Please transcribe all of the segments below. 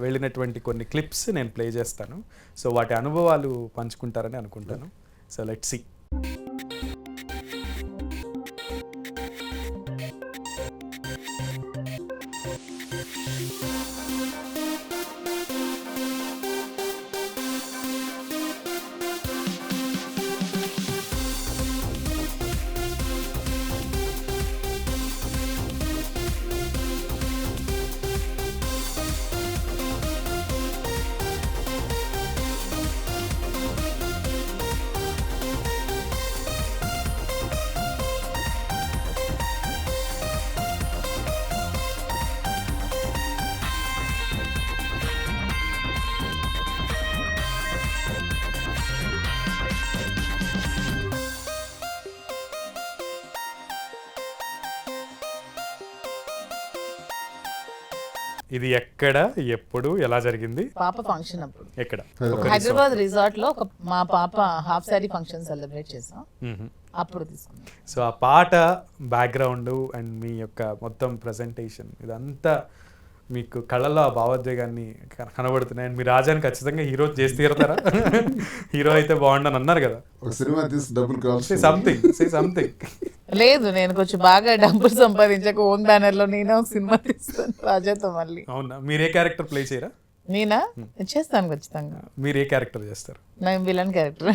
వెళ్ళినటువంటి కొన్ని క్లిప్స్ నేను ప్లే చేస్తాను. సో వాటి అనుభవాలు పంచుకుంటారని అనుకుంటాను. So let's see. ఇది ఎక్కడ, ఎప్పుడు, ఎలా జరిగింది? పాప ఫంక్షన్ అప్పుడు ఎక్కడ? హైదరాబాద్ రిసార్ట్ లో మా పాప హాఫ్ సారీ ఫంక్షన్ సెలబ్రేట్ చేసాం, అప్పుడు తీసుకున్నాం. సో ఆ పాట బ్యాక్గ్రౌండ్ అండ్ మీ యొక్క మొత్తం ప్రజెంటేషన్ ఇదంతా మీకు కళ్ళలో ఆ భావోద్వేగాన్ని కనబడుతున్నాయి. అండ్ మీ రాజాని ఖచ్చితంగా హీరో చేసి తీరుతారా? హీరో అయితే బాగుండని అన్నారు కదా. సినిమా తీసి డబ్బులు కావాలి సంథింగ్ లేదు, నేను కొంచెం బాగా డబ్బులు సంపాదించాక ఓన్ బ్యానర్ లో నేనే ఒక సినిమా తీస్తాను రాజాతో మళ్ళీ. అవునా? మీరు ఏ క్యారెక్టర్ ప్లే చేయరా? నేనా చేస్తాను ఖచ్చితంగా. మీరు ఏ క్యారెక్టర్ చేస్తారు? నేను విలన్ క్యారెక్టర్.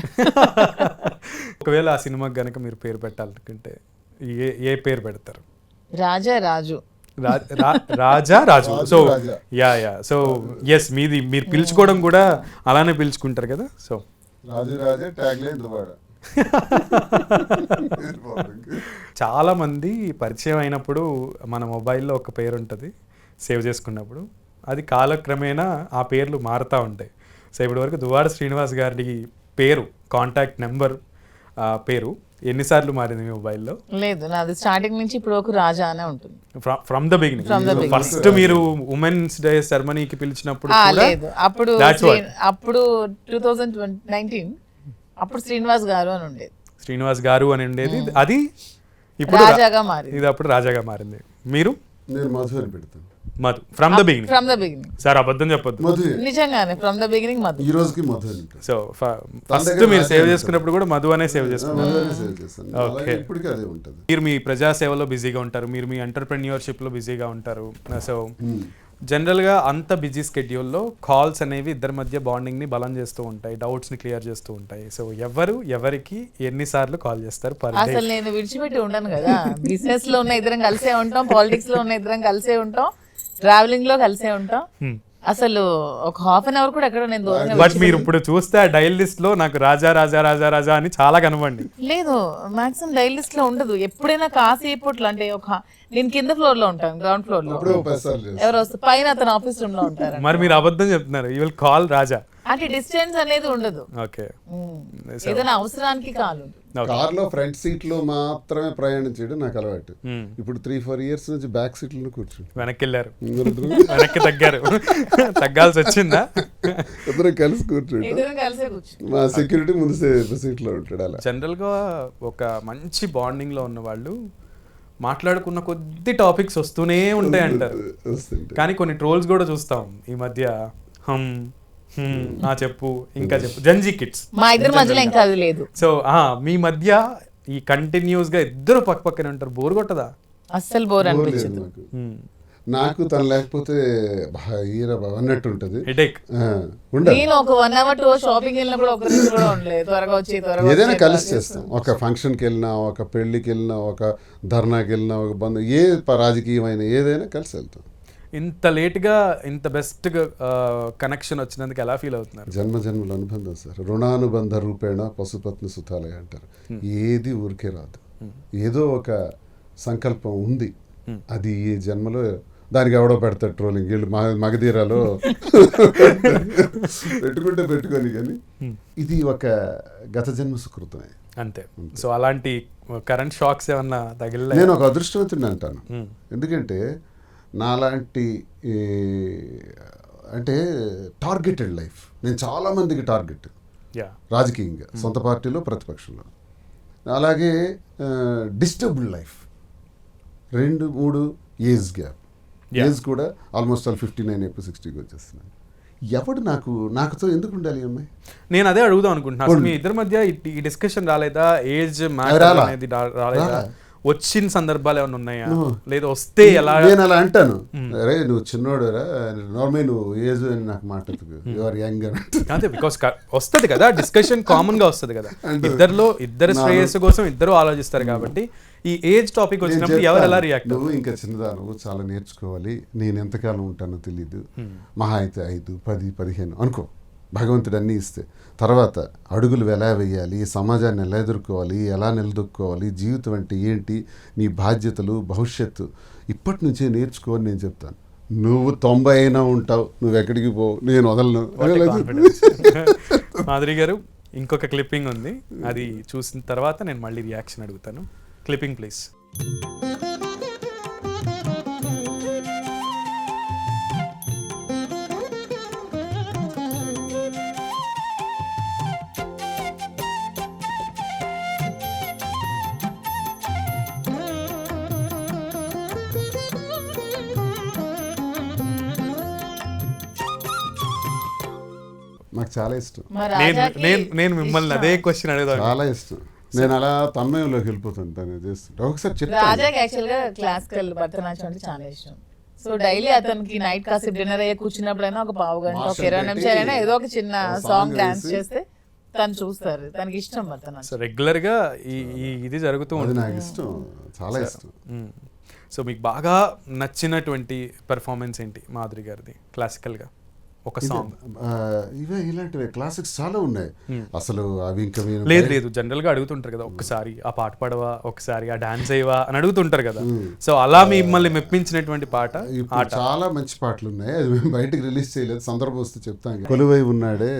ఒకవేళ ఆ సినిమాకి గనక మీరు పేరు పెట్టాలనుకుంటే ఏ పేరు పెడతారు? రాజా రాజు. రాజా రాజు. సో సో ఎస్, మీది మీరు పిలుచుకోవడం కూడా అలానే పిలుచుకుంటారు కదా. సో రాజు రాజే ట్యాగ్ లైన్ చాలా మంది పరిచయం అయినప్పుడు మన మొబైల్లో ఒక పేరు ఉంటుంది, సేవ్ చేసుకున్నప్పుడు అది కాలక్రమేణా ఆ పేర్లు మారుతూ ఉంటాయి. సో ఇప్పటి వరకు దువ్వాడ శ్రీనివాస్ గారి పేరు, కాంటాక్ట్ నెంబర్ పేరు ఎన్నిసార్లు మారింది మీ మొబైల్లో? లేదు, నాది స్టార్టింగ్ నుంచి ఇప్పుడు ఒక రాజా అనే ఉంటుంది. From the beginning. ఫస్ట్ మీరు ఉమెన్స్ డే సెరమనీకి పిలిచినప్పుడు లేదు, అప్పుడు 2019 అప్పుడు శ్రీనివాస్ గారు అని ఉండేది. శ్రీనివాస్ గారు అని ఉండేది, అది ఇప్పుడు రాజాగా మారింది. ఇది అప్పుడు రాజాగా మారింది. మీరు? నేను మధు అని పెడతాను. Madhu from the beginning. Sir అబద్ధం చెప్పొద్దు, నిజంగానే ఫ్రమ్ ద బిగినింగ్ మధు. ఈ రోజుకి మధు అని. సో ఫస్ట్ మీరు సేవ్ చేసుకున్నప్పుడు కూడా మధు అనే సేవ్ చేసుకున్నారు. ఓకే, ఇప్పటికీ అదే ఉంటుంది. మీరు మీ ప్రజాసేవలో బిజీగా ఉంటారు, మీరు మీ ఎంటర్ప్రెన్యూర్షిప్ లో బిజీగా ఉంటారు. సో జనరల్గా అంత బిజీ స్కెడ్యూల్లో కాల్స్ అనేవి ఇద్దరి మధ్య బాండింగ్ని బలం చేస్తూ ఉంటాయి, డౌట్స్ని క్లియర్ చేస్తూ ఉంటాయి. సో ఎవరికి ఎన్నిసార్లు కాల్ చేస్తారు? అసలు నేను విడిచిపెట్టి ఉండను కదా. బిజినెస్ లో ఉన్న ఇద్దరం కలిసే ఉంటాం, పాలిటిక్స్ లో ఉన్న ఇద్దరం కలిసే ఉంటాం, ట్రావెలింగ్ లో కలిసే ఉంటాం. అసలు ఒక హాఫ్ అన్ అవర్ కూడా ఎక్కడ నేను దూరంగా. బట్ మీరు ఇప్పుడు చూస్తే ఆ డైల్ లిస్ట్ లో నాకు రాజా రాజా రాజా రాజా అని చాలా కనబండి. లేదు, మాక్సిమం డైల్ లిస్ట్ లో ఉండదు. ఎప్పుడైనా కాసేపట్లో అంటే నేను కింద ఫ్లోర్ లో ఉంటాను, గ్రౌండ్ ఫ్లోర్ లో. ఎవరు వస్తారు పైన, అతను ఆఫీస్ రూమ్ లో ఉంటారు. మరి మీరు అబద్ధం చెప్తున్నారు. యూ విల్ కాల్ రాజా. అంటే డిస్టెన్స్ అనేది ఉండదు. ఓకే, ఏదైనా అవసరానికి కాల్. కార్ లో ఫ్రంట్ సీట్ లో మాత్రమే ప్రయాణం చేయడం నాకు అలవాటు. ఇప్పుడు 3-4 years నుంచి బ్యాక్ సీట్ లో కూర్చుంది. వెనక్కి వెళ్ళారు, వెనక్కి తగ్గారు. తగ్గాల్సి వచ్చిందా? ఇద్దరం కలిసి కూర్చుంటాం. మా సెక్యూరిటీ ముందు సీట్ లో ఉంటాడు. అలా జనరల్ గా ఒక మంచి బాండింగ్ లో ఉన్న వాళ్ళు మాట్లాడుకున్న కొద్ది టాపిక్స్ వస్తూనే ఉంటాయి అంటారు. కానీ కొన్ని ట్రోల్స్ కూడా చూస్తాం ఈ మధ్య. చెప్పు, ఇంకా చెప్పు, జంజీ కిడ్స్ మా ఇద్దరి మధ్యలో ఇంకా అది లేదు. సో మీ మధ్య ఈ కంటిన్యూస్ గా ఇద్దరు పక్క పక్కనే ఉంటారు. బోర్ కొట్టదా? అస్సలు బోర్ అనిపించదు నాకు. తను లేకపోతే అన్నట్టు ఉంటది. నేను ఒక 1 hour 2 hours షాపింగ్ వెళ్ళినా కూడా ఒక రోజు కూడా ఉండలేదు. త్వరగా వచ్చి ఏదైనా కలిసి చేస్తాం. ఒక ఫంక్షన్కి వెళ్ళినా, ఒక పెళ్లికి వెళ్ళినా, ఒక ధర్నాకి వెళ్ళినా, ఒక బంధు ఏ రాజకీయమైన ఏదైనా కలిసి వెళ్తాం. ఇంత లేట్గా ఇంత బెస్ట్ కనెక్షన్ వచ్చినందుకు ఎలా ఫీల్ అవుతున్నారు? జన్మజన్మల అనుబంధం సార్. రుణానుబంధ రూపేణ పశుపత్ని సుతాలయ అంటారు. ఏది ఊరికే రాదు, ఏదో ఒక సంకల్పం ఉంది. అది ఈ జన్మలో దానికి ఎవడో పెడతాడు ట్రోలింగ్. వీళ్ళు మగధీరాలో పెట్టుకొని, కానీ ఇది ఒక గత జన్మ సుకృతమే అంతే. సో అలాంటి కరెంట్ షాక్స్ ఏమన్నా తగిలినా? నేను ఒక అదృష్టవంతుడిని అంటాను. ఎందుకంటే నాలాంటి అంటే టార్గెటెడ్ లైఫ్. నేను చాలా మందికి టార్గెట్, రాజకీయంగా, సొంత పార్టీలో, ప్రతిపక్షంలో. అలాగే disturbed life, 2-3 age gap. Age కూడా ఆల్మోస్ట్ ఆల్ 59 అయిపోయి 60కి వచ్చేస్తున్నాను. ఎవడు నాకుతో ఎందుకు ఉండాలి ఈ అమ్మాయి? నేను అదే అడుగుదాం అనుకుంటున్నా, అసలు మీ ఇద్దరి మధ్య ఈ డిస్కషన్ రాలేదా? ఏజ్ మ్యాటర్ రాలా. అనేది రాలేదా? రాలా. వచ్చిన సందర్భాలు ఏమైనా ఉన్నాయా? లేదా వస్తే ఎలా? నేను అలా అంటాను, అరే నువ్వు చిన్నోడురా, నార్మల్ నువ్వు ఏజ్ అని నాకు మాట్లాడుతు, యువర్ యంగ్ అని. అదే బికాస్ వస్తుంది కదా డిస్కషన్, కామన్ గా వస్తుంది కదా, ఇద్దరు శ్రేయస్సు కోసం ఇద్దరు ఆలోచిస్తారు కాబట్టి ఈ ఏజ్ టాపిక్ వచ్చినప్పుడు ఎవరు ఎలా రియాక్ట్? నువ్వు ఇంకా చిన్నదా, నువ్వు చాలా నేర్చుకోవాలి, నేను ఎంతకాలం ఉంటానో తెలీదు, మహా అయితే 5, 10, 15 అనుకో, భగవంతుడు అన్నీ ఇస్తే తర్వాత అడుగులు ఎలా వేయాలి, సమాజాన్ని ఎలా ఎదుర్కోవాలి, ఎలా నిలదొక్కోవాలి, జీవితం అంటే ఏంటి, నీ బాధ్యతలు, భవిష్యత్తు ఇప్పటి నుంచే నేర్చుకోని నేను చెప్తాను. నువ్వు 90 అయినా ఉంటావు, నువ్వు ఎక్కడికి పోవు, నేను వదలను. మాధురి గారు, ఇంకొక క్లిప్పింగ్ ఉంది, అది చూసిన తర్వాత నేను మళ్ళీ రియాక్షన్ అడుగుతాను. Clipping please. నాకు చాలా ఇష్టం, మా రాజాకి నేను మిమ్మల్ని అదే క్వశ్చన్ అడుగుతాను. చాలా ఇష్టం. నేను అలా తన్మయంలోకి వెళ్ళిపోతాను తను చేస్తుంటే. ఒకసారి చెప్తాను, రాజాకి యాక్చువల్ గా క్లాసికల్ భరతనాట్యం అంటే చాలా ఇష్టం. సో డైలీ అతనికి నైట్ కాసేపు డిన్నర్ అయ్యే కూర్చున్నప్పుడైనా ఒక పావు గంట, ఒక 20 నిమిషాలైనా ఏదో ఒక చిన్న సాంగ్ డాన్స్ చేస్తే తను చూస్తారు. తనకి ఇష్టం భరతనాట్యం. సో రెగ్యులర్ గా ఇది జరుగుతూ అది ఉంటుంది. నాకు ఇష్టం, చాలా ఇష్టం. సో మీకు బాగా నచ్చినటువంటి పెర్ఫార్మెన్స్ ఏంటి మాధురి గారిది క్లాసికల్ గా? ఒక సాంగ్. ఇవే ఇలాంటివి క్లాసిక్స్ చాలా ఉన్నాయి అసలు. అవి ఇంకా లేదు జనరల్ గా అడుగుతుంటారు కదా, ఒక్కసారి ఆ పాట పాడవా, ఒకసారి ఆ డాన్స్ అయ్యవా అని అడుగుతుంటారు కదా. సో అలా మిమ్మల్ని మెప్పించినటువంటి పాట? ఇప్పుడు చాలా మంచి పాటలు ఉన్నాయి, అది మేము బయటకు రిలీజ్ చేయలేదు, సందర్భం వస్తే చెప్తాను. కొలువై ఉన్నాడే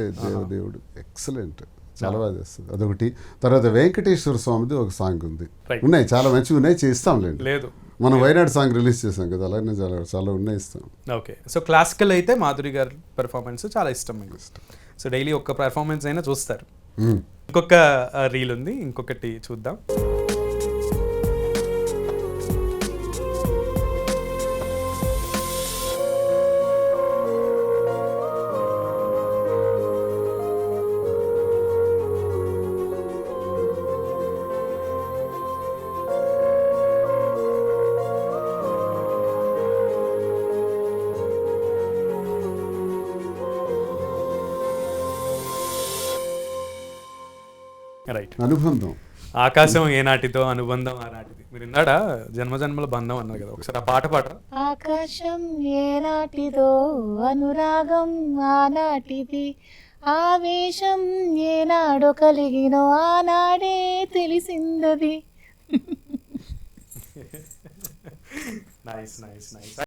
దేవుడు, ఎక్సలెంట్, చాలా బాగా చేస్తుంది, అదొకటి. తర్వాత వెంకటేశ్వర స్వామిది ఒక సాంగ్ ఉంది, ఉన్నాయి చాలా మంచిగా ఉన్నాయి, చేస్తాంలేండి. లేదు మనం వైనాడు సాంగ్ రిలీజ్ చేసాం కదా, అలాగే చాలా ఉన్నాయి, ఇస్తాం. ఓకే. సో క్లాసికల్ అయితే మాధురి గారి పెర్ఫార్మెన్స్ చాలా ఇష్టం మీకు. సో డైలీ ఒక్క పెర్ఫార్మెన్స్ అయినా చూస్తారు. ఇంకొక రీల్ ఉంది, ఇంకొకటి చూద్దాం. రైట్. అనుబంధం. ఆకాశం ఏనాటితో అనుబంధం ఆనాటిది. మీరు ఇందాడా జన్మజన్మల బంధం అన్నారు కదా, ఒకసారి ఆ పాట పాడరా? ఆకాశం ఏనాటిదో అనురాగం ఆనాటిది, ఆవేశం ఏనాడో కలిగినో ఆనాడే తెలిసిందది. Nice nice nice.